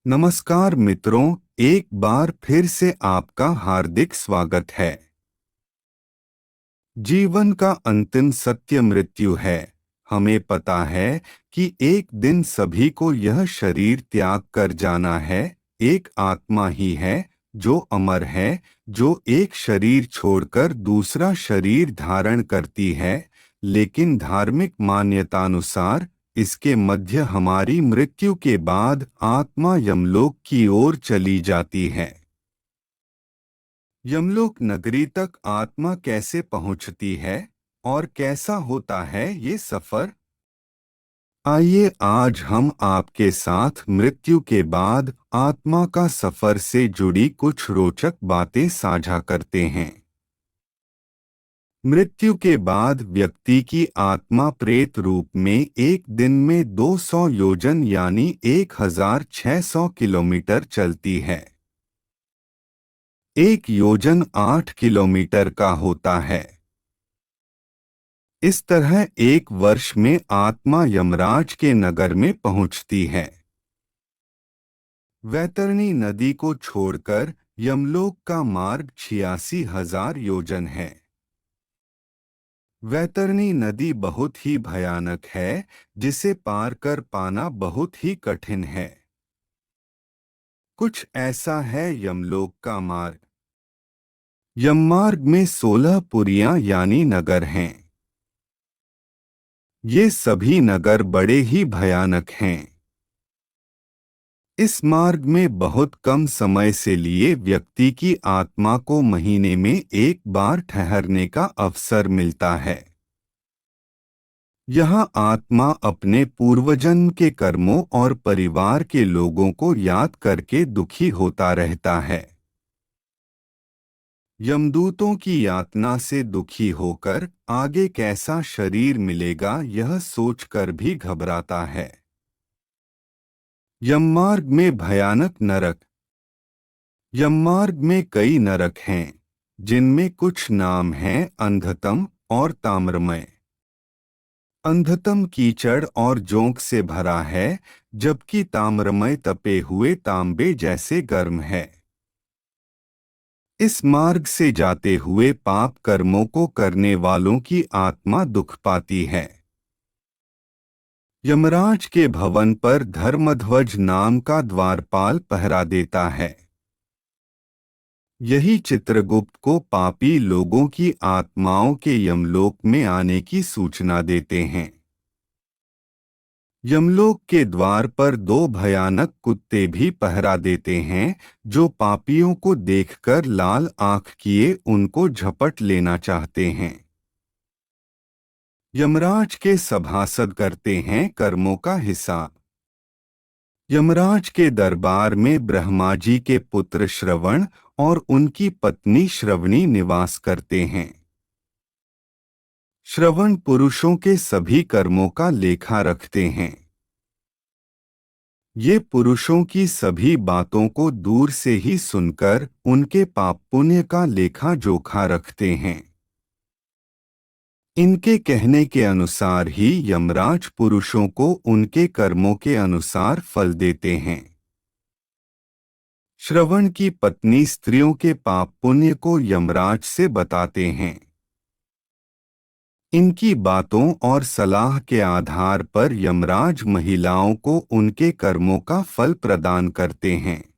नमस्कार मित्रों, एक बार फिर से आपका हार्दिक स्वागत है। जीवन का अंतिम सत्य मृत्यु है। हमें पता है कि एक दिन सभी को यह शरीर त्याग कर जाना है। एक आत्मा ही है जो अमर है, जो एक शरीर छोड़कर दूसरा शरीर धारण करती है। लेकिन धार्मिक मान्यतानुसार इसके मध्य हमारी मृत्यु के बाद आत्मा यमलोक की ओर चली जाती है। यमलोक नगरी तक आत्मा कैसे पहुंचती है और कैसा होता है ये सफर? आइए आज हम आपके साथ मृत्यु के बाद आत्मा का सफर से जुड़ी कुछ रोचक बातें साझा करते हैं। मृत्यु के बाद व्यक्ति की आत्मा प्रेत रूप में एक दिन में 200 योजन यानी 1600 किलोमीटर चलती है। एक योजन 8 किलोमीटर का होता है। इस तरह एक वर्ष में आत्मा यमराज के नगर में पहुंचती है। वैतरणी नदी को छोड़कर यमलोक का मार्ग 86,000 योजन है। वैतरणी नदी बहुत ही भयानक है, जिसे पार कर पाना बहुत ही कठिन है। कुछ ऐसा है यमलोक का मार्ग। यममार्ग में 16 पुरियां यानी नगर हैं। ये सभी नगर बड़े ही भयानक हैं। इस मार्ग में बहुत कम समय से लिए व्यक्ति की आत्मा को महीने में एक बार ठहरने का अवसर मिलता है। यहाँ आत्मा अपने पूर्वजन्म के कर्मों और परिवार के लोगों को याद करके दुखी होता रहता है। यमदूतों की यातना से दुखी होकर आगे कैसा शरीर मिलेगा यह सोचकर भी घबराता है। यममार्ग में भयानक नरक। यममार्ग में कई नरक हैं, जिनमें कुछ नाम हैं अंधतम और ताम्रमय। अंधतम कीचड़ और जोंक से भरा है, जबकि ताम्रमय तपे हुए तांबे जैसे गर्म है। इस मार्ग से जाते हुए पाप कर्मों को करने वालों की आत्मा दुख पाती है। यमराज के भवन पर धर्मध्वज नाम का द्वारपाल पहरा देता है। यही चित्रगुप्त को पापी लोगों की आत्माओं के यमलोक में आने की सूचना देते हैं। यमलोक के द्वार पर 2 भयानक कुत्ते भी पहरा देते हैं, जो पापियों को देखकर लाल आंख किए उनको झपट लेना चाहते हैं। यमराज के सभासद करते हैं कर्मों का हिसाब। यमराज के दरबार में ब्रह्मा जी के पुत्र श्रवण और उनकी पत्नी श्रवणी निवास करते हैं। श्रवण पुरुषों के सभी कर्मों का लेखा रखते हैं। ये पुरुषों की सभी बातों को दूर से ही सुनकर उनके पाप पुण्य का लेखा जोखा रखते हैं। इनके कहने के अनुसार ही यमराज पुरुषों को उनके कर्मों के अनुसार फल देते हैं। श्रवण की पत्नी स्त्रियों के पाप पुण्य को यमराज से बताते हैं। इनकी बातों और सलाह के आधार पर यमराज महिलाओं को उनके कर्मों का फल प्रदान करते हैं।